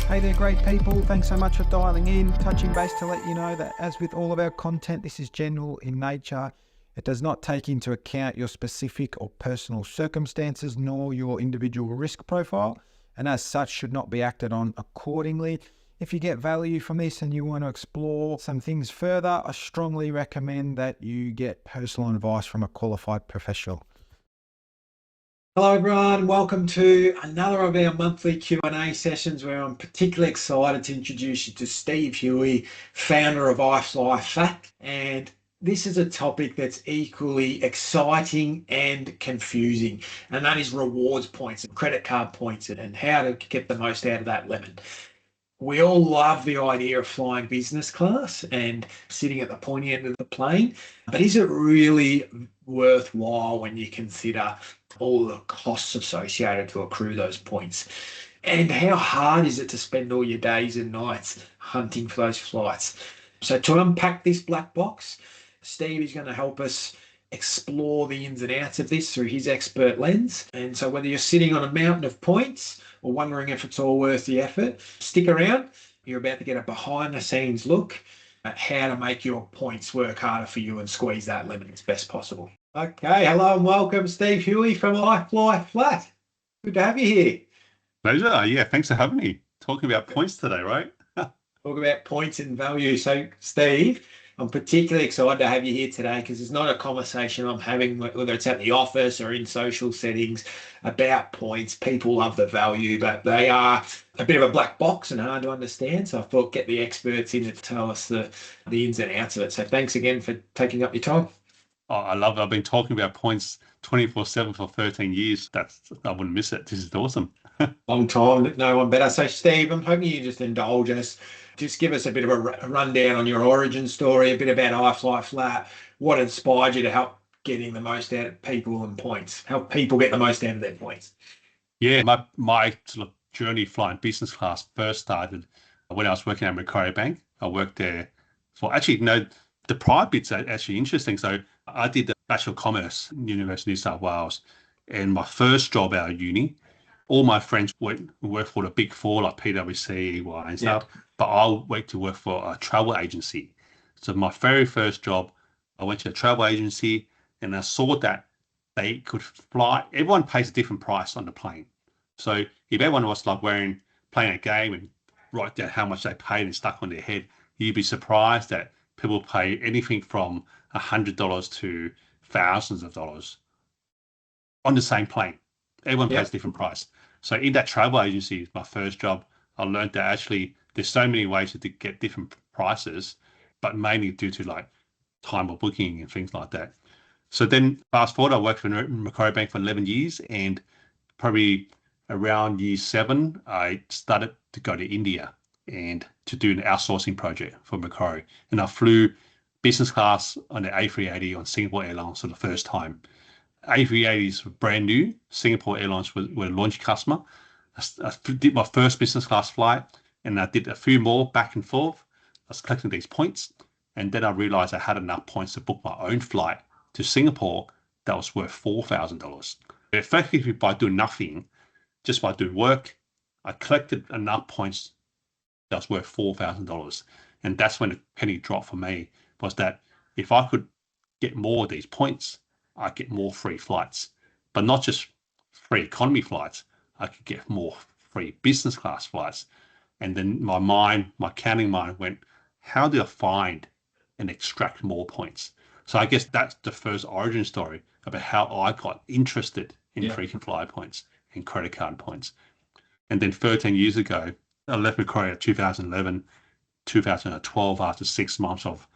Hey there, great people. Thanks so much for dialing in. Touching base to let you know that as with all of our content, this is general in nature. It does not take into account your specific or personal circumstances nor your individual risk profile, and as such should not be acted on accordingly. If you get value from this and you want to explore some things further, I strongly recommend that you get personal advice from a qualified professional. Hello everyone, welcome to another of our monthly Q&A sessions where I'm particularly excited to introduce you to Steve Hui, founder of iFlyFlat. And this is a topic that's equally exciting and confusing, and that is rewards points and credit card points and how to get the most out of that lemon. We all love the idea of flying business class and sitting at the pointy end of the plane, but is it really worthwhile when you consider all the costs associated to accrue those points? And how hard is it to spend all your days and nights hunting for those flights? So to unpack this black box, Steve is going to help us explore the ins and outs of this through his expert lens. And so whether you're sitting on a mountain of points or wondering if it's all worth the effort, stick around. You're about to get a behind the scenes look at how to make your points work harder for you and squeeze that lemon as best possible. Okay, hello and welcome, Steve Hui from iFlyFlat. Good to have you here. Pleasure. Yeah, thanks for having me. Talking about points today, right? Talk about points and value. So, Steve, I'm particularly excited to have you here today because it's not a conversation I'm having, whether it's at the office or in social settings, about points. People love the value, but they are a bit of a black box and hard to understand. So I thought get the experts in to tell us the ins and outs of it. So thanks again for taking up your time. Oh, I love it. I've been talking about points 24/7 for 13 years. I wouldn't miss it. This is awesome. Long time, no one better. So, Steve, I'm hoping you just indulge us. Just give us a bit of a rundown on your origin story, a bit about iFlyFlat, what inspired you to help getting the most out of people and points, help people get the most out of their points. Yeah, my sort of journey flying business class first started when I was working at Macquarie Bank. I worked there for the prior bits are actually interesting. So I did the Bachelor of Commerce, University of New South Wales, and my first job out of uni, all my friends worked for the big four like PwC, EY and stuff, but I went to work for a travel agency. So my very first job, I went to a travel agency and I saw that they could fly. Everyone pays a different price on the plane. So if everyone was like playing a game and write down how much they paid and stuck on their head, you'd be surprised that people pay anything from $100 to thousands of dollars on the same plane. Everyone pays a different price. So in that travel agency, my first job, I learned that actually there's so many ways to get different prices, but mainly due to like time of booking and things like that. So then fast forward, I worked for Macquarie Bank for 11 years, and probably around year 7, I started to go to India and to do an outsourcing project for Macquarie. And I flew business class on the A380 on Singapore Airlines for the first time. A380s were brand new. Singapore Airlines were a launch customer. I did my first business class flight, and I did a few more back and forth. I was collecting these points, and then I realized I had enough points to book my own flight to Singapore that was worth $4,000. Effectively, by doing nothing, just by doing work, I collected enough points that was worth $4,000. And that's when the penny dropped for me, was that if I could get more of these points, I get more free flights, but not just free economy flights. I could get more free business class flights. And then my counting mind went, how do I find and extract more points? So I guess that's the first origin story about how I got interested in frequent flyer points and credit card points. And then 13 years ago, I left Macquarie in 2011, 2012, after 6 months of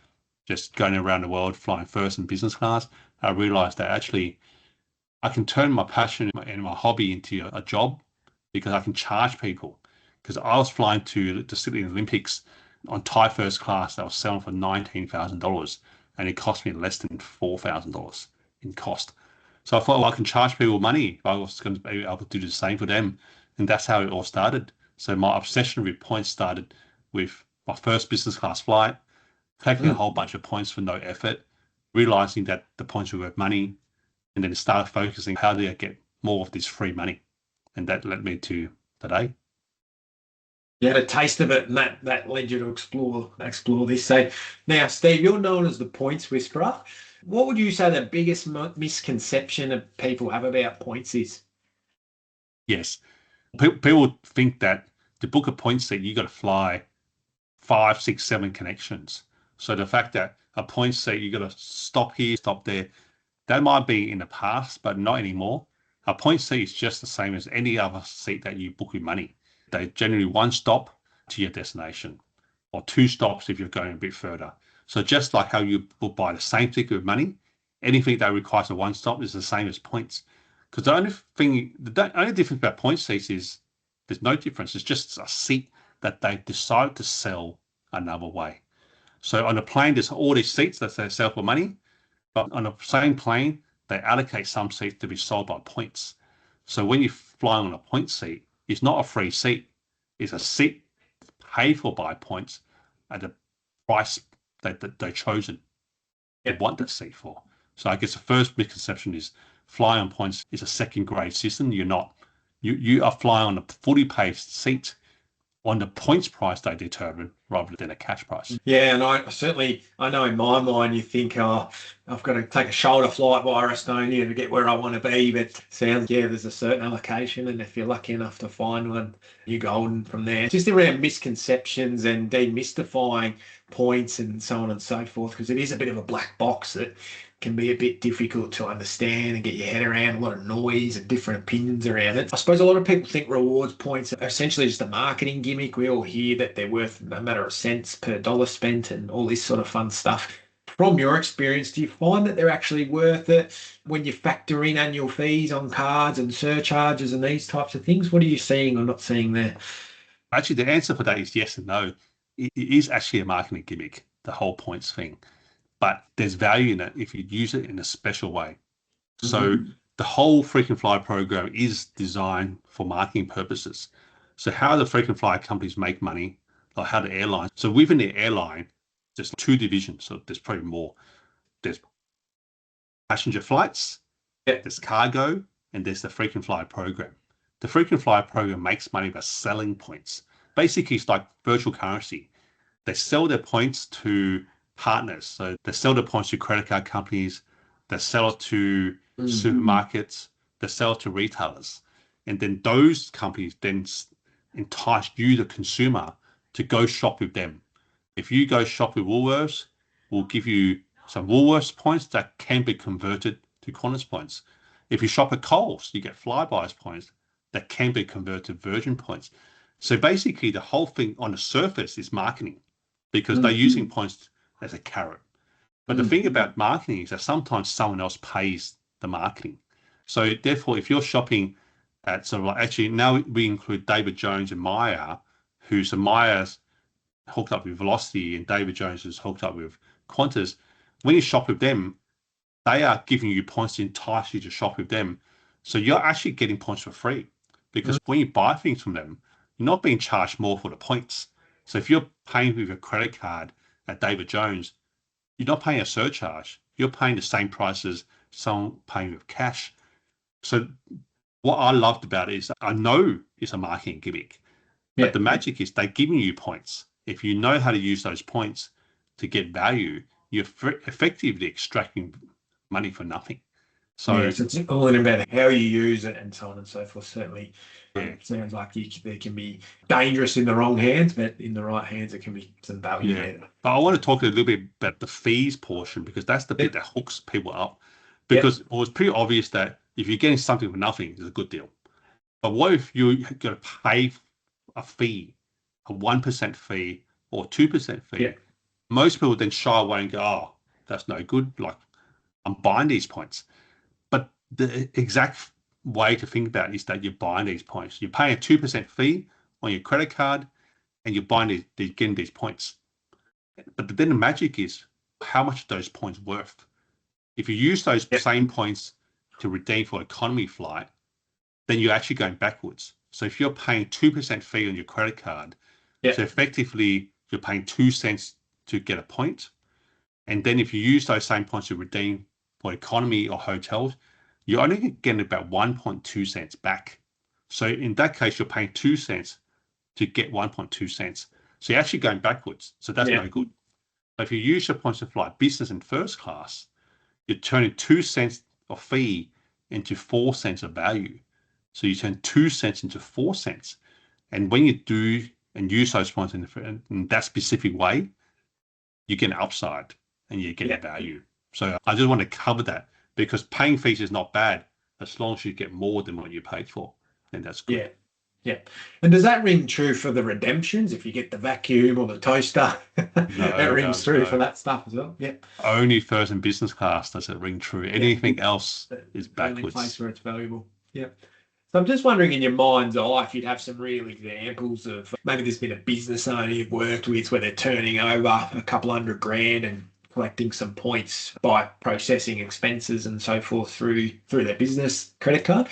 just going around the world flying first in business class. I realized that actually I can turn my passion and my hobby into a job because I can charge people. Because I was flying to the Sydney Olympics on Thai first class that was selling for $19,000, and it cost me less than $4,000 in cost. So I thought, well, I can charge people money. I was going to be able to do the same for them. And that's how it all started. So my obsession with points started with my first business class flight, collecting a whole bunch of points for no effort, realizing that the points were worth money, and then started focusing how do I get more of this free money. And that led me to today. You had a taste of it, and that led you to explore this. So now, Steve, you're known as the points whisperer. What would you say the biggest misconception that people have about points is? Yes. People think that to book a point seat, you got to fly 5, 6, 7 connections. So the fact that a point seat, you got to stop here, stop there, that might be in the past, but not anymore. A point seat is just the same as any other seat that you book with money. They generally one stop to your destination, or 2 stops if you're going a bit further. So just like how you will buy the same ticket with money, anything that requires a one stop is the same as points. Because the only difference about point seats is there's no difference. It's just a seat that they decide to sell another way. So on a plane, there's all these seats that they sell for money, but on the same plane, they allocate some seats to be sold by points. So when you fly on a point seat, it's not a free seat. It's a seat paid for by points at a price that they've chosen to want that seat for. So I guess the first misconception is flying on points is a second grade system. You're not. You are flying on a fully paid seat on the points price they determine rather than a cash price. Yeah, and I know in my mind you think, oh, I've got to take a shoulder flight via Estonia to get where I want to be, but sounds, yeah, there's a certain allocation, and if you're lucky enough to find one, you're golden from there. Just around misconceptions and demystifying points and so on and so forth, because it is a bit of a black box that can be a bit difficult to understand and get your head around, a lot of noise and different opinions around it. I suppose a lot of people think rewards points are essentially just a marketing gimmick. We all hear that they're worth a matter of cents per dollar spent and all this sort of fun stuff. From your experience, do you find that they're actually worth it when you factor in annual fees on cards and surcharges and these types of things? What are you seeing or not seeing there? Actually, the answer for that is yes and no. It is actually a marketing gimmick, the whole points thing. But there's value in it if you use it in a special way. So the whole frequent flyer program is designed for marketing purposes. So how the frequent flyer companies make money, or how the airline. So within the airline, there's 2 divisions. So there's probably more. There's passenger flights, there's cargo, and there's the frequent flyer program. The frequent flyer program makes money by selling points. Basically, it's like virtual currency. They sell their points to partners. So they sell the points to credit card companies, they sell it to supermarkets, they sell it to retailers. And then those companies then entice you, the consumer, to go shop with them. If you go shop with Woolworths, we'll give you some Woolworths points that can be converted to Qantas points. If you shop at Coles, you get Flybuys points that can be converted to Virgin points. So basically, the whole thing on the surface is marketing because they're using points as a carrot. But the thing about marketing is that sometimes someone else pays the marketing. So therefore, if you're shopping at sort of like, actually now we include David Jones and Myer, who's Myer's hooked up with Velocity and David Jones is hooked up with Qantas. When you shop with them, they are giving you points to entice you to shop with them. So you're actually getting points for free because when you buy things from them, you're not being charged more for the points. So if you're paying with your credit card at David Jones, you're not paying a surcharge. You're paying the same price as someone paying with cash. So what I loved about it is I know it's a marketing gimmick, but the magic is they're giving you points. If you know how to use those points to get value, you're effectively extracting money for nothing. So it's all in about how you use it and so on and so forth. Certainly, it sounds like they can be dangerous in the wrong hands, but in the right hands, it can be some value there. But I want to talk a little bit about the fees portion because that's the bit that hooks people up. Because it was pretty obvious that if you're getting something for nothing, it's a good deal. But what if you're going to pay a fee, a 1% fee or 2% fee? Most people then shy away and go, oh, that's no good. Like, I'm buying these points. But the exact way to think about it is that you're buying these points. You're paying a 2% fee on your credit card and you're buying getting these points. But then the magic is how much are those points worth? If you use those same points to redeem for economy flight, then you're actually going backwards. So if you're paying 2% fee on your credit card, so effectively you're paying 2 cents to get a point. And then if you use those same points to redeem for economy or hotels, you're only getting about 1.2 cents back. So in that case, you're paying 2 cents to get 1.2 cents. So you're actually going backwards. So that's no good. But if you use your points to fly business and first class, you're turning 2 cents of fee into 4 cents of value. So you turn 2 cents into 4 cents. And when you do and use those points in that specific way, you get an upside and you get value. So I just want to cover that, because paying fees is not bad as long as you get more than what you paid for. Then that's good. Yeah. And does that ring true for the redemptions? If you get the vacuum or the toaster, it rings true for that stuff as well. Yeah. Only first and business class does it ring true. Anything else is backwards. The only place where it's valuable. Yeah. So I'm just wondering, in your mind's eye, if you'd have some real examples of maybe there's been a business owner you've worked with where they're turning over a couple $100,000 and collecting some points by processing expenses and so forth through their business credit card.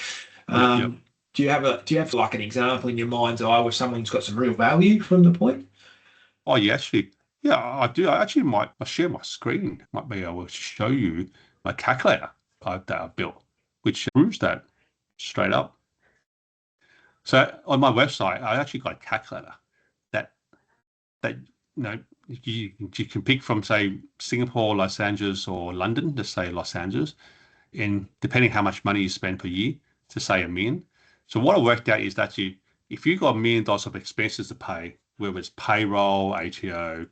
Do you have like an example in your mind's eye where someone's got some real value from the point? Oh, yeah, actually, yeah, I do. I actually I'll share my screen. Might be able to show you my calculator that I built, which proves that straight up. So on my website, I actually got a calculator that you can pick from, say, Singapore, Los Angeles, or London. Let's say Los Angeles, and depending how much money you spend per year, to say $1 million. So what I worked out is that if you got $1 million of expenses to pay, whether it's payroll, ATO,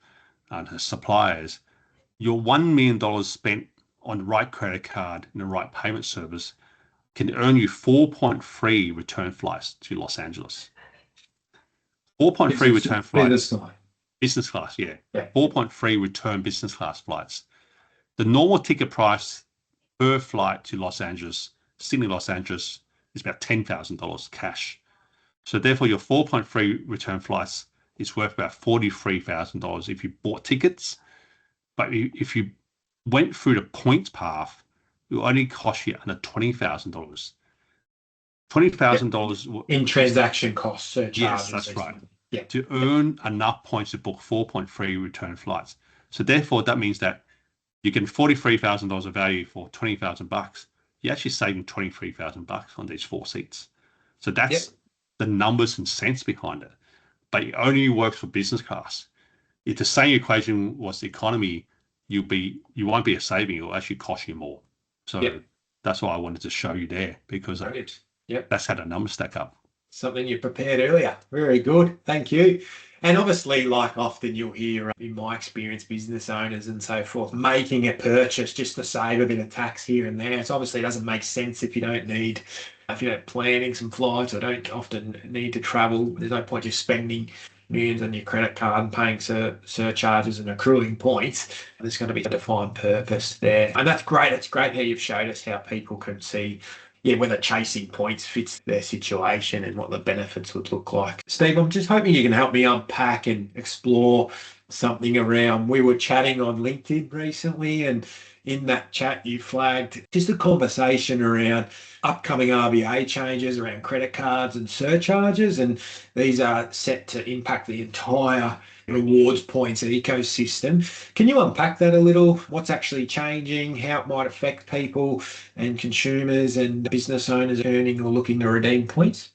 and suppliers, your $1 million spent on the right credit card and the right payment service can earn you 4.3 return flights to Los Angeles. 4.3 return flights. Business class, yeah. 4.3 return business class flights. The normal ticket price per flight to Los Angeles, Sydney, Los Angeles, is about $10,000 cash. So therefore, your 4.3 return flights is worth about $43,000 if you bought tickets. But if you went through the points path, it will only cost you under $20,000. $20,000 in transaction costs, surcharges. Yes, that's right. Yeah. To earn enough points to book 4.3 return flights. So therefore, that means that you get $43,000 of value for $20,000. You're actually saving $23,000 on these 4 seats. So that's the numbers and cents behind it. But it only works for business class. If the same equation was the economy, you won't be a saving. It will actually cost you more. So that's why I wanted to show you there, because that's how the numbers stack up. Something you prepared earlier. Very good. Thank you. And obviously, like often you'll hear, in my experience, business owners and so forth making a purchase just to save a bit of tax here and there. So obviously it doesn't make sense if you're planning some flights or don't often need to travel. There's no point just spending millions on your credit card and paying surcharges and accruing points. There's going to be a defined purpose there. And that's great. It's great how you've showed us how people can see whether chasing points fits their situation and what the benefits would look like. Steve, I'm just hoping you can help me unpack and explore something around. We were chatting on LinkedIn recently, and in that chat you flagged just a conversation around upcoming RBA changes around credit cards and surcharges, and these are set to impact the entire rewards points ecosystem. Can you unpack that a little? What's actually changing, how it might affect people and consumers and business owners earning or looking to redeem points?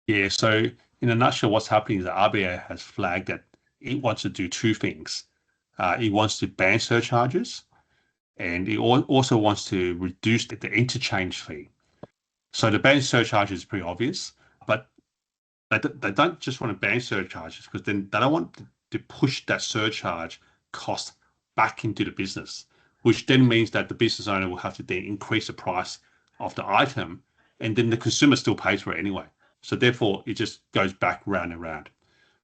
Yeah, so in a nutshell, what's happening is the RBA has flagged that it wants to do 2 things. It wants to ban surcharges, and it also wants to reduce the interchange fee. So the ban surcharges is pretty obvious, but they don't just want to ban surcharges, because then they don't want to push that surcharge cost back into the business, which then means that the business owner will have to then increase the price of the item, and then the consumer still pays for it anyway. So therefore, it just goes back round and round.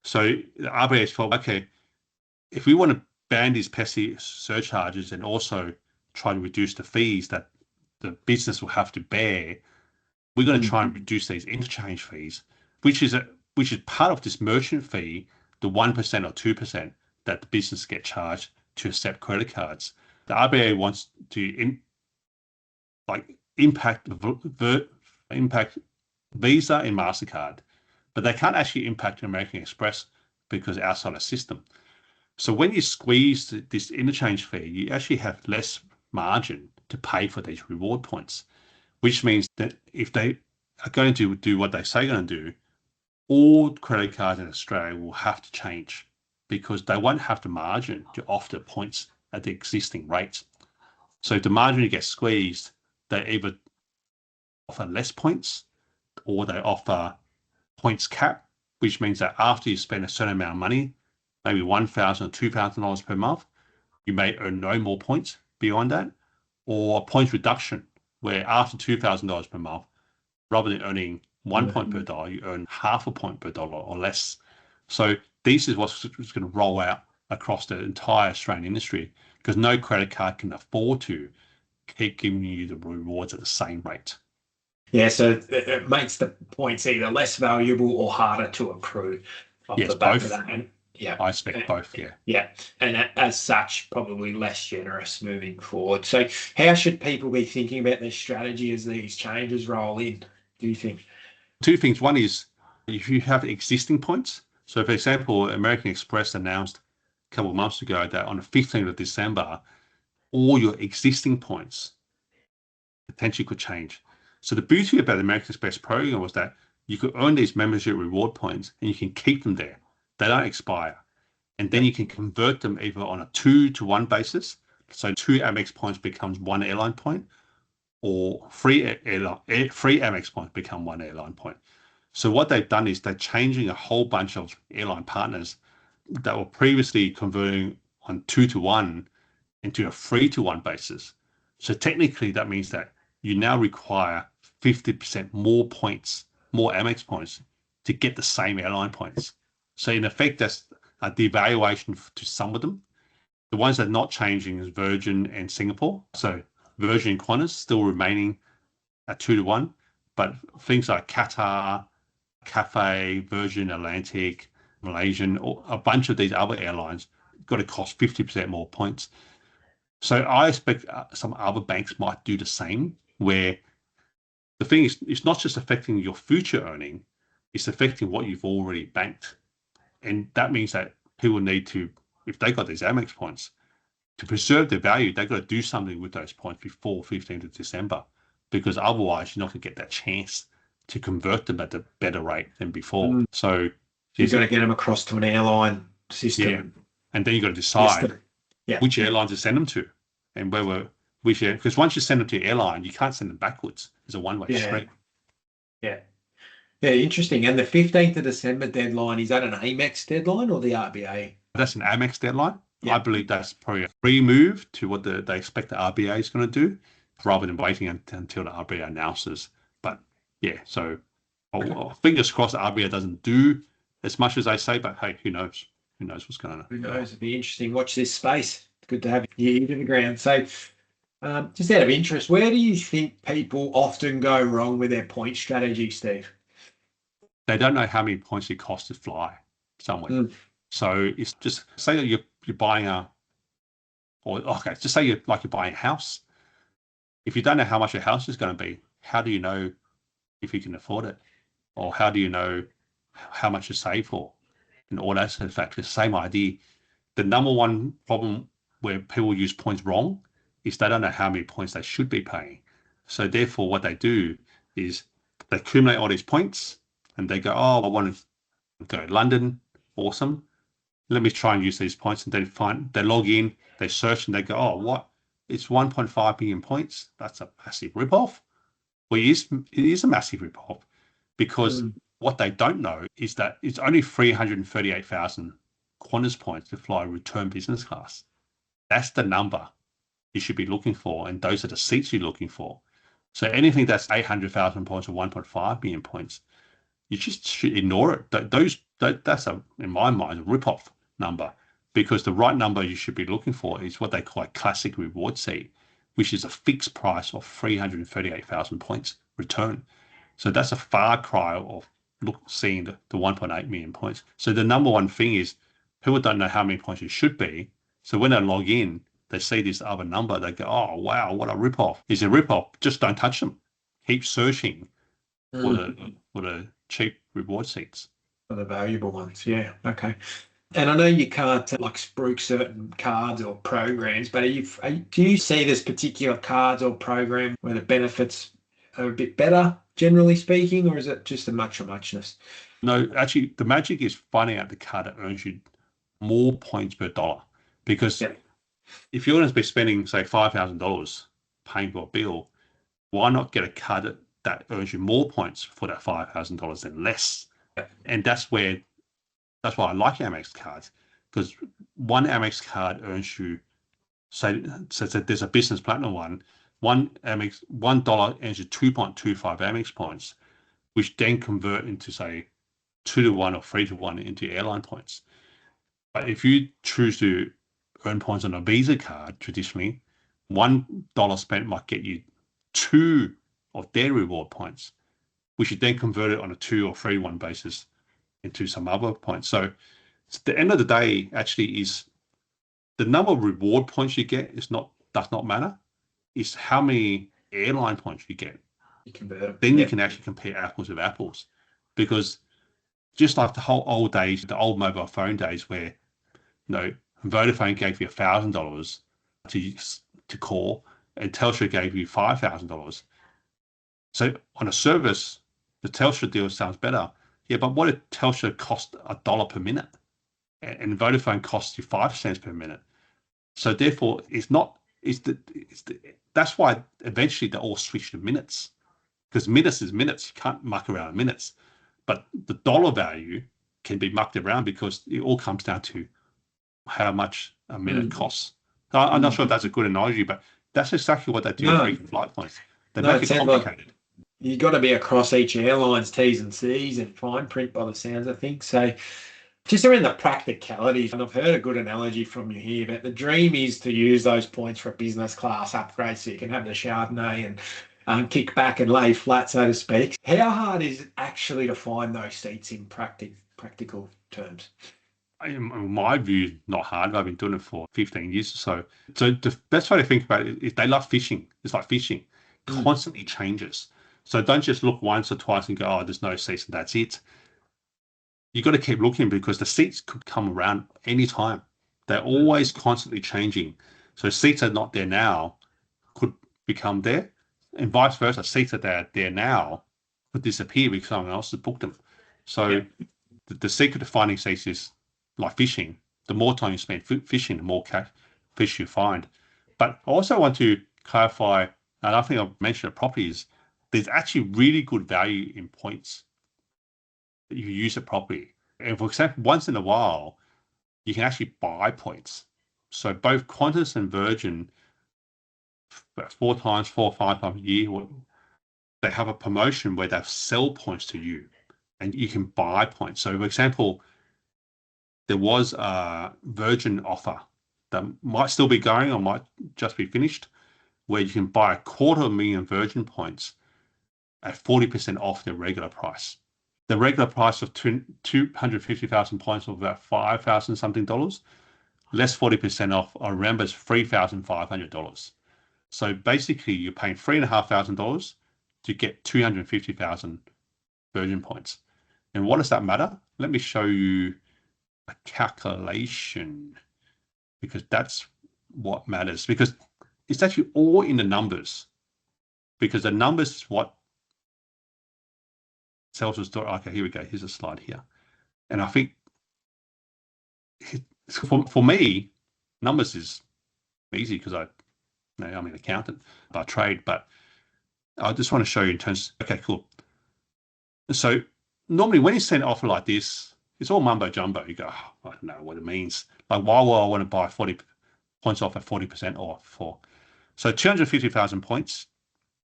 So the RBA thought, okay, if we want to ban these pesky surcharges and also try to reduce the fees that the business will have to bear, we're going to try and reduce these interchange fees, which is part of this merchant fee, the 1% or 2% that the business get charged to accept credit cards. The RBA wants to impact Visa and Mastercard, but they can't actually impact American Express because it's outside the system. So when you squeeze this interchange fee, you actually have less margin to pay for these reward points, which means that if they are going to do what they say they're going to do, all credit cards in Australia will have to change because they won't have the margin to offer points at the existing rates. So if the margin gets squeezed, they either offer less points or they offer points cap, which means that after you spend a certain amount of money, maybe $1,000 or $2,000 per month, you may earn no more points beyond that, or a points reduction, where after $2,000 per month, rather than earning 1 point per dollar, you earn half a point per dollar or less. So this is what's going to roll out across the entire Australian industry because no credit card can afford to keep giving you the rewards at the same rate. Yeah, so it makes the points either less valuable or harder to accrue off Yes, the back both. of that. And yeah, I expect both, yeah. Yeah, and as such, probably less generous moving forward. So how should people be thinking about their strategy as these changes roll in, do you think? Two things. One is if you have existing points. So, for example, American Express announced a couple of months ago that on the 15th of December, all your existing points potentially could change. So the beauty about the American Express program was that you could earn these membership reward points and you can keep them there. They don't expire. And then you can convert them either on a 2-to-1 basis. So 2 Amex points becomes 1 airline point, or 3 Amex points become 1 airline point. So what they've done is they're changing a whole bunch of airline partners that were previously converting on 2-to-1 into a 3-to-1 basis. So technically that means that you now require 50% more points, more Amex points to get the same airline points. So in effect, that's a devaluation to some of them. The ones that are not changing is Virgin and Singapore. So Virgin and Qantas still remaining at 2-to-1, but things like Qatar, Cathay, Virgin Atlantic, Malaysian, or a bunch of these other airlines got to cost 50% more points. So I expect some other banks might do the same, where the thing is, it's not just affecting your future earning, it's affecting what you've already banked. And that means that people need to, if they got these Amex points, to preserve their value, they've got to do something with those points before 15th of December, because otherwise you're not going to get that chance to convert them at a better rate than before. So you've got to get them across to an airline system. Yeah. And then you've got to decide which airlines to send them to and which air, because once you send them to the airline, you can't send them backwards. It's a one-way street. Yeah. Yeah, interesting. And the 15th of December deadline, is that an Amex deadline or the RBA? That's an Amex deadline. I believe that's probably a free move to what they expect the RBA is going to do, rather than waiting until the RBA announces. But yeah, so fingers crossed the RBA doesn't do as much as they say, but hey, who knows? Who knows what's going on? Who knows? It'd be interesting. Watch this space. It's good to have you ear to the ground. So just out of interest, where do you think people often go wrong with their point strategy, Steve? They don't know how many points it costs to fly somewhere. So it's just say that you're buying just say you're buying a house. If you don't know how much a house is going to be, how do you know if you can afford it? Or how do you know how much to save for? And all that sort of factors. Same idea. The number one problem where people use points wrong is they don't know how many points they should be paying. So therefore what they do is they accumulate all these points and they go, oh, I want to go to London. Awesome. Let me try and use these points. And they log in, they search, and they go, oh, what? It's 1.5 million points. That's a massive ripoff. Well, it is a massive ripoff, because what they don't know is that it's only 338,000 Qantas points to fly return business class. That's the number you should be looking for, and those are the seats you're looking for. So anything that's 800,000 points or 1.5 million points, you just should ignore it. That's in my mind, a rip-off number, because the right number you should be looking for is what they call a classic reward seat, which is a fixed price of 338,000 points return. So that's a far cry of seeing the 1.8 million points. So the number one thing is people don't know how many points it should be. So when they log in, they see this other number, they go, oh, wow, what a rip-off. It's a rip-off. Just don't touch them. Keep searching for the cheap reward seats. For the valuable ones, yeah. Okay. And I know you can't spruik certain cards or programs, but do you see this particular cards or program where the benefits are a bit better, generally speaking, or is it just a muchness? No, actually, the magic is finding out the card that earns you more points per dollar. Because if you're going to be spending, say, $5,000 paying for a bill, why not get a card that earns you more points for that $5,000 than less? And that's why I like Amex cards, because one Amex card earns you, so there's a business platinum one Amex $1 earns you 2.25 Amex points, which then convert into, say, 2-to-1 or 3-to-1 into airline points. But if you choose to earn points on a Visa card, traditionally, $1 spent might get you 2 of their reward points, which you then convert it on a 2 or 3-to-1 basis into some other points. So at the end of the day, actually, is the number of reward points you get does not matter. It's how many airline points you get. You convert them. Then you can actually compare apples with apples, because just like the whole old days, the old mobile phone days, where Vodafone gave you $1,000 to call, and Telstra gave you $5,000. So on a service, the Telstra deal sounds better. Yeah, but what if Telstra cost $1 per minute, and Vodafone costs you 5 cents per minute? So therefore, that's why eventually they all switch to minutes, because minutes is minutes. You can't muck around minutes, but the dollar value can be mucked around, because it all comes down to how much a minute costs. I'm not sure if that's a good analogy, but that's exactly what they do with frequent flight points. They make it complicated. You've got to be across each airline's T's and C's and fine print by the sounds, I think. So just around the practicalities, and I've heard a good analogy from you here, but the dream is to use those points for a business class upgrade so you can have the Chardonnay and kick back and lay flat, so to speak. How hard is it actually to find those seats in practical terms? In my view, not hard. I've been doing it for 15 years or so. So the best way to think about it is they love fishing. It's like fishing. Constantly changes. So don't just look once or twice and go, oh, there's no seats and that's it. You got to keep looking, because the seats could come around anytime. They're always constantly changing. So seats that are not there now could become there, and vice versa. Seats that are there now could disappear because someone else has booked them. So the secret of finding seats is like fishing. The more time you spend fishing, the more fish you find. But I also want to clarify, and I think I've mentioned it properly, is there's actually really good value in points that you use it properly. And for example, once in a while, you can actually buy points. So both Qantas and Virgin, about 4 or 5 times a year, they have a promotion where they sell points to you, and you can buy points. So for example, there was a Virgin offer that might still be going or might just be finished, where you can buy 250,000 Virgin points at 40% off their regular price. The regular price of 250,000 points of about $5,000 something, less 40% off, I remember, is $3,500. So basically, you're paying $3,500 to get 250,000 Virgin points. And what does that matter? Let me show you a calculation, because that's what matters, because it's actually all in the numbers, because the numbers is what tells the story. Okay, here we go. Here's a slide here. And I think for me, numbers is easy, because I'm an accountant by trade, but I just want to show you in terms, okay, cool. So normally when you send an offer like this, it's all mumbo jumbo. You go, oh, I don't know what it means. Like, why would I want to buy 40 points off at 40% off for? So 250,000 points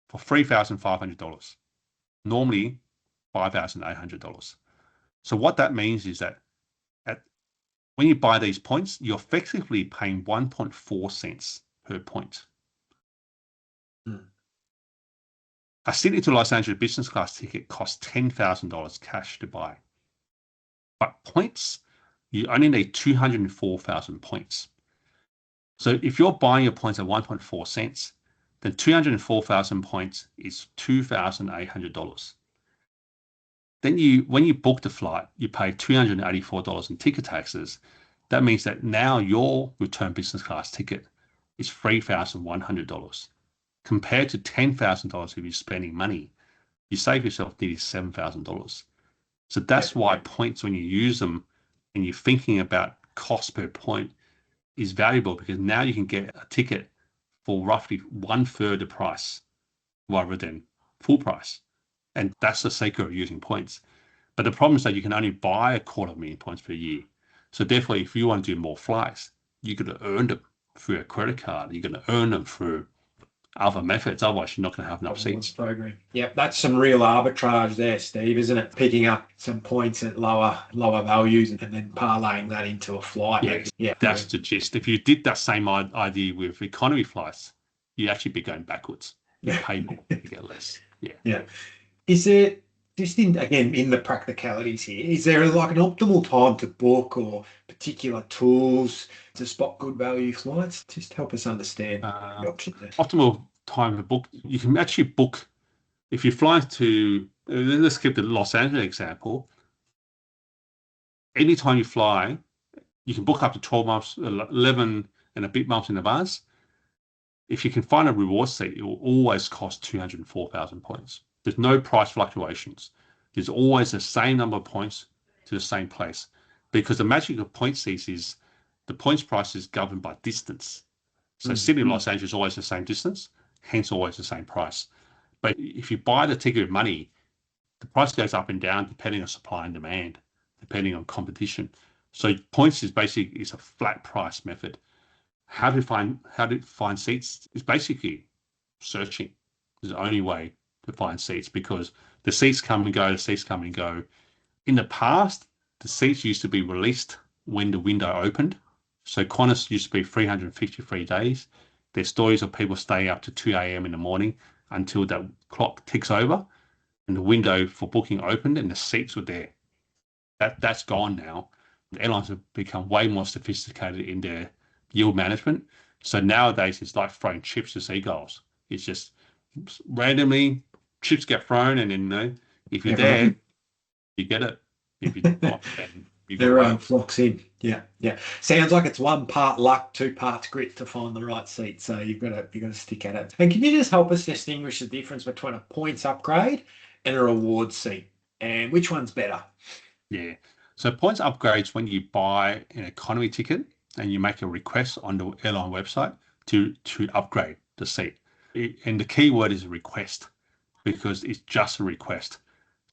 for $3,500. Normally $5,800. So what that means is that when you buy these points, you're effectively paying 1.4 cents per point. A Sydney to Los Angeles business class ticket costs $10,000 cash to buy. But points, you only need 204,000 points. So if you're buying your points at 1.4 cents, then 204,000 points is $2,800. Then when you book the flight, you pay $284 in ticket taxes. That means that now your return business class ticket is $3,100. compared to $10,000 if you're spending money, you save yourself nearly $7,000. So that's why points, when you use them and you're thinking about cost per point, is valuable, because now you can get a ticket for roughly 1/3 the price rather than full price. And that's the secret of using points. But the problem is that you can only buy 250,000 points per year. So therefore, if you want to do more flights, you're going to earn them through a credit card. You're going to earn them through other methods. Otherwise, you're not going to have enough seats. Program. Yep, that's some real arbitrage there, Steve, isn't it? Picking up some points at lower values and then parlaying that into a flight. Yeah, that's the gist. If you did that same idea with economy flights, you'd actually be going backwards. You pay more, you get less. Yeah. Is it just in the practicalities here? Is there like an optimal time to book or particular tools to spot good value flights? Just help us understand the options there. Optimal time to book. You can actually book if you fly to. Let's keep the Los Angeles example. Anytime you fly, you can book up to 12 months, 11 and a bit months in advance. If you can find a reward seat, it will always cost 204,000 points. There's no price fluctuations. There's always the same number of points to the same place, because the magic of point seats is the points price is governed by distance. So Sydney and Los Angeles is always the same distance, hence always the same price. But if you buy the ticket with money, the price goes up and down depending on supply and demand, depending on competition. So points is basically a flat price method. How to find seats is basically searching. Is the only way to find seats, because the seats come and go. In the past, the seats used to be released when the window opened. So Qantas used to be 353 days. There's stories of people staying up to 2 a.m. in the morning until that clock ticks over and the window for booking opened and the seats were there. That's gone now. The airlines have become way more sophisticated in their yield management. So nowadays it's like throwing chips to seagulls. It's just randomly chips get thrown, and then if you're there, you get it. If you're not, then everyone flocks in. Yeah. Sounds like it's one part luck, 2 parts grit to find the right seat. So you've got to stick at it. And can you just help us distinguish the difference between a points upgrade and a reward seat, and which one's better? Yeah. So points upgrades when you buy an economy ticket and you make a request on the airline website to upgrade the seat. And the key word is request, because it's just a request.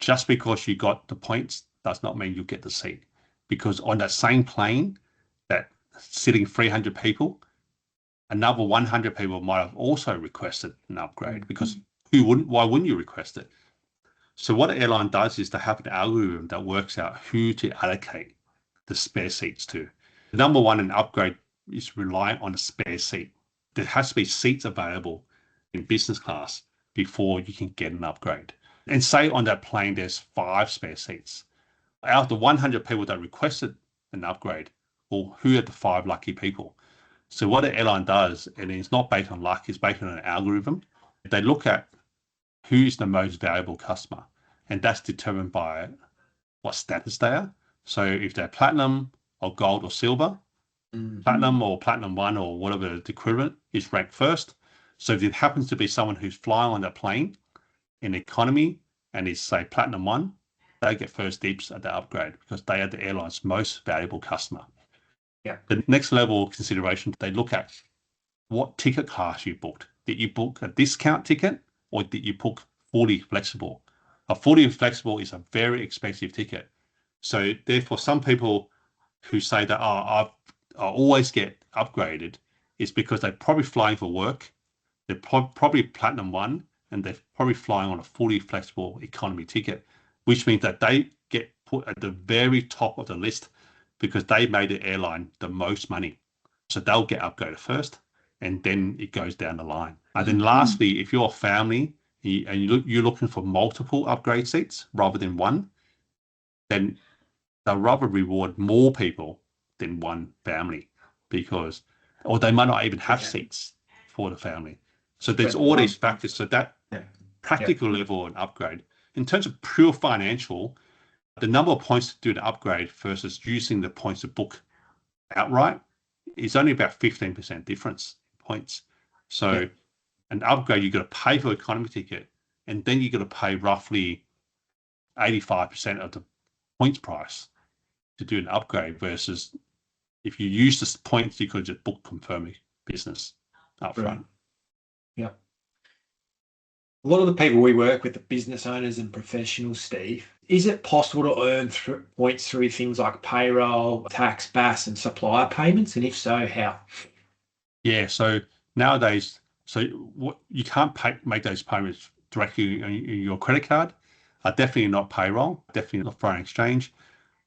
Just because you got the points does not mean you get the seat, because on that same plane that sitting 300 people, another 100 people might have also requested an upgrade, because why wouldn't you request it? So what an airline does is they have an algorithm that works out who to allocate the spare seats to. The number one, an upgrade is reliant on a spare seat. There has to be seats available in business class before you can get an upgrade. And say on that plane, there's 5 spare seats. Out of the 100 people that requested an upgrade, well, who are the 5 lucky people? So what an airline does, and it's not based on luck, it's based on an algorithm. They look at who's the most valuable customer, and that's determined by what status they are. So if they're platinum or gold or silver, platinum or platinum 1 or whatever the equivalent is ranked first. So if it happens to be someone who's flying on that plane in economy and is, say, platinum 1, they get first dibs at the upgrade because they are the airline's most valuable customer. Yeah. The next level of consideration, they look at what ticket class you booked. Did you book a discount ticket or did you book fully flexible? A fully flexible is a very expensive ticket. So therefore, some people who say that, I always get upgraded, is because they're probably flying for work. They're probably platinum 1, and they're probably flying on a fully flexible economy ticket, which means that they get put at the very top of the list because they made the airline the most money. So they'll get upgraded first, and then it goes down the line. And then lastly, if you're a family and you're looking for multiple upgrade seats rather than one, then they'll rather reward more people than one family, or they might not even have seats for the family. So there's all these factors. So that practical level and upgrade. In terms of pure financial, the number of points to do the upgrade versus using the points to book outright is only about 15% difference points. So an upgrade, you've got to pay for economy ticket, and then you've got to pay roughly 85% of the points price to do an upgrade, versus if you use the points, you could just book confirming business up front. Yeah. A lot of the people we work with are business owners and professionals, Steve. Is it possible to earn points through things like payroll, tax, BAS, and supplier payments? And if so, how? Yeah, so nowadays, you can't make those payments directly on your credit card. Definitely not payroll, definitely not foreign exchange.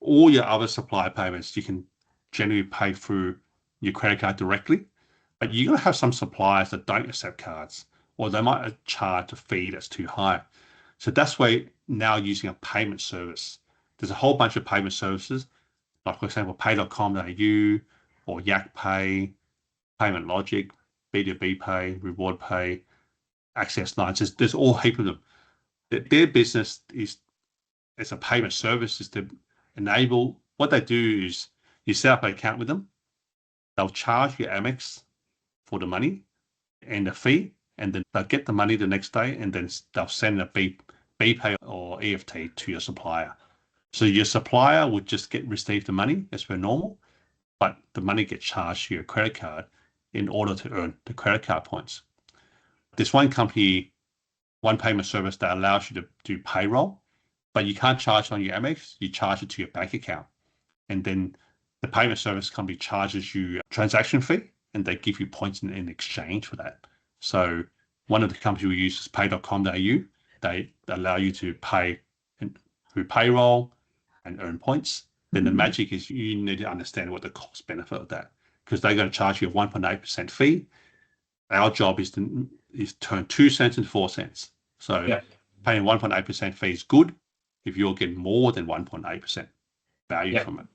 All your other supplier payments, you can generally pay through your credit card directly. But you're going to have some suppliers that don't accept cards, or they might charge a fee that's too high. So that's why now using a payment service. There's a whole bunch of payment services, like for example, pay.com.au or Yak Pay, Payment Logic, B2B Pay, Reward Pay, Access Lines. There's all heap of them. Their business is as a payment service is to enable. What they do is you set up an account with them. They'll charge you Amex for the money and the fee, and then they'll get the money the next day, and then they'll send a BPay or EFT to your supplier. So your supplier would just receive the money as per normal, but the money gets charged to your credit card in order to earn the credit card points. There's one company, one payment service that allows you to do payroll, but you can't charge on your Amex, you charge it to your bank account. And then the payment service company charges you a transaction fee, and they give you points in exchange for that. So one of the companies we use is pay.com.au. They allow you to pay through payroll and earn points. Then the magic is you need to understand what the cost benefit of that, because they're going to charge you a 1.8% fee. Our job is to turn 2 cents into 4 cents. So paying 1.8% fee is good if you're getting more than 1.8% value from it.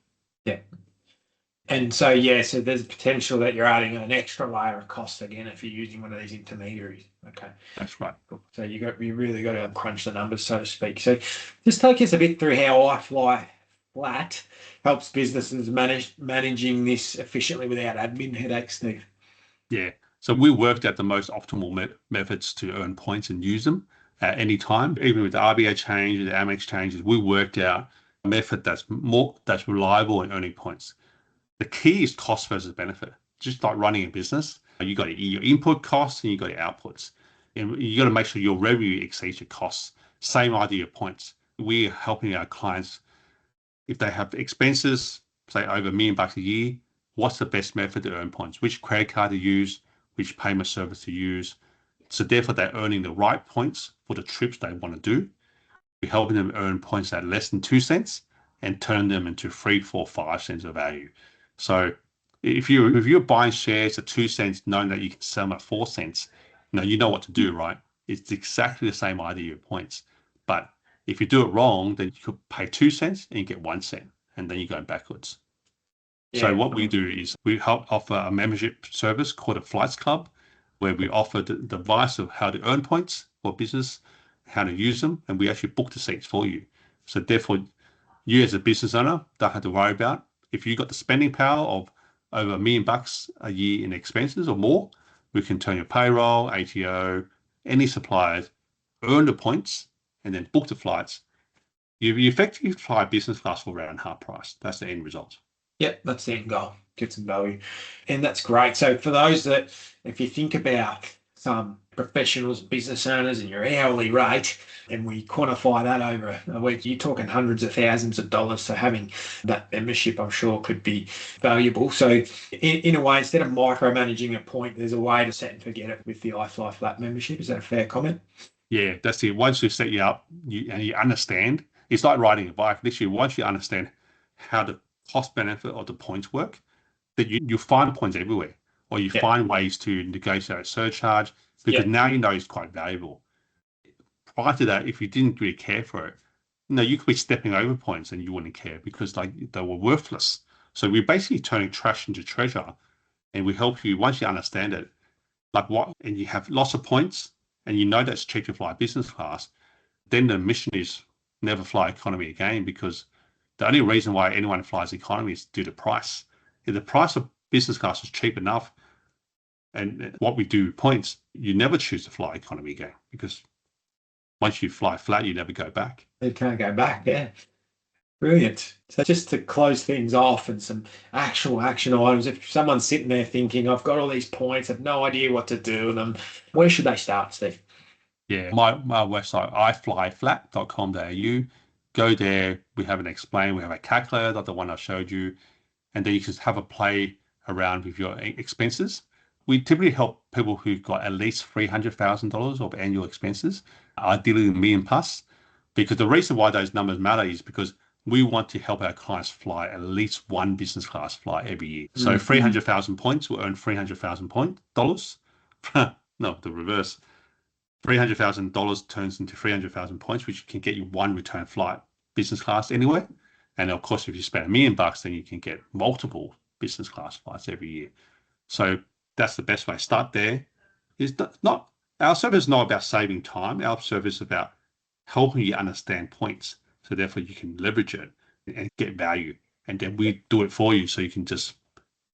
Yeah. And so, so there's potential that you're adding an extra layer of cost again if you're using one of these intermediaries. Okay. That's right. Cool. So you really got to crunch the numbers, so to speak. So just take us a bit through how iFlyFlat helps businesses managing this efficiently without admin headaches, Steve. Yeah. So we worked at the most optimal methods to earn points and use them at any time. Even with the RBA changes, the Amex changes, we worked out a method that's reliable in earning points. The key is cost versus benefit. Just like running a business, you got your input costs and you got your outputs. And you got to make sure your revenue exceeds your costs. Same idea of points. We're helping our clients, if they have expenses, say over $1 million a year, what's the best method to earn points? Which credit card to use, which payment service to use. So therefore, they're earning the right points for the trips they want to do. We're helping them earn points at less than 2 cents and turn them into 3, 4, 5 cents of value. So if you're buying shares at 2 cents, knowing that you can sell them at 4 cents, you know what to do, right? It's exactly the same idea of points. But if you do it wrong, then you could pay 2 cents and you get 1 cent, and then you're going backwards. Yeah. So what we do is we offer a membership service called a Flights Club, where we offer the advice of how to earn points for business, how to use them, and we actually book the seats for you. So therefore, you as a business owner don't have to worry about if you got the spending power of over $1 million a year in expenses or more. We can turn your payroll, ATO, any suppliers, earn the points, and then book the flights. You effectively fly business class for around half price. That's the end result. Yep, that's the end goal. Get some value. And that's great. So for those that, if you think about some professionals, business owners, and your hourly rate, and we quantify that over a week, you're talking hundreds of thousands of dollars. So having that membership, I'm sure, could be valuable. So in a way, instead of micromanaging a point, there's a way to set and forget it with the iFlyFlat membership. Is that a fair comment? Yeah, that's it. Once we set you up and you understand, it's like riding a bike. Literally, once you understand how the cost benefit of the points work, that you find points everywhere, or you find ways to negotiate a surcharge, because now you know it's quite valuable. Prior to that, if you didn't really care for it, you could be stepping over points and you wouldn't care because they were worthless. So we're basically turning trash into treasure, and we help you once you understand it, and you have lots of points, and you know that's cheap to fly business class. Then the mission is never fly economy again, because the only reason why anyone flies economy is due to price. If the price of business class is cheap enough, And what we do with points, you never choose to fly economy again, because once you fly flat, you never go back. You can't go back, yeah. Brilliant. So just to close things off and some actual action items, if someone's sitting there thinking, I've got all these points, I've no idea what to do with them, where should they start, Steve? Yeah, my website, iFlyFlat.com.au. Go there. We have an explain. We have a calculator, like the one I showed you. And then you can have a play around with your expenses. We typically help people who've got at least $300,000 of annual expenses, ideally a million plus, because the reason why those numbers matter is because we want to help our clients fly at least one business class flight every year. So 300,000 points will earn $300,000. No, the reverse. $300,000 turns into 300,000 points, which can get you one return flight business class anywhere. And of course, if you spend $1 million, then you can get multiple business class flights every year. So that's the best way. Start there. It's not our service is not about saving time. Our service is about helping you understand points, so therefore you can leverage it and get value. And then we do it for you, so you can just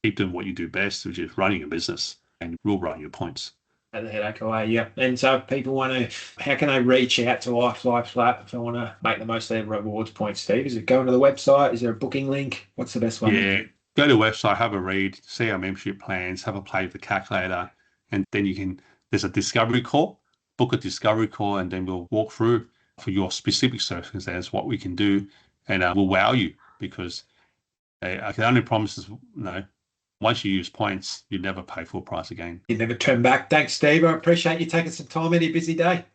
keep doing what you do best, which is running a business, and we'll run your points. And the headache away, yeah. And so if people want to, how can they reach out to iFlyFlat if they want to make the most of their rewards points, Steve? Is it going to the website? Is there a booking link? What's the best one? Yeah, go to the website, have a read, see our membership plans, have a play with the calculator, and then there's a discovery call, book a discovery call, and then we'll walk through for your specific circumstance what we can do, and we'll wow you, because I can only promise is, once you use points, you never pay full price again. You never turn back. Thanks, Steve. I appreciate you taking some time in your busy day.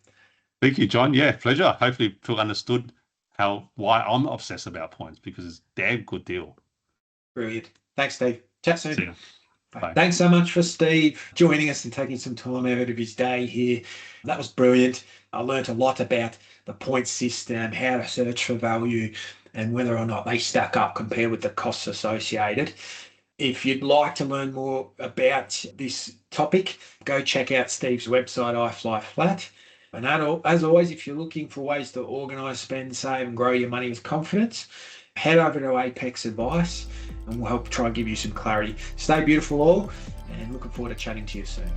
Thank you, John. Yeah, pleasure. Hopefully people understood why I'm obsessed about points, because it's a damn good deal. Brilliant. Thanks, Steve. Chat soon. See you. Bye. Thanks so much for Steve joining us and taking some time out of his day here. That was brilliant. I learned a lot about the point system, how to search for value, and whether or not they stack up compared with the costs associated. If you'd like to learn more about this topic, go check out Steve's website, iFlyFlat. And as always, if you're looking for ways to organise, spend, save, and grow your money with confidence, head over to Apex Advice and we'll help try and give you some clarity. Stay beautiful all, and looking forward to chatting to you soon.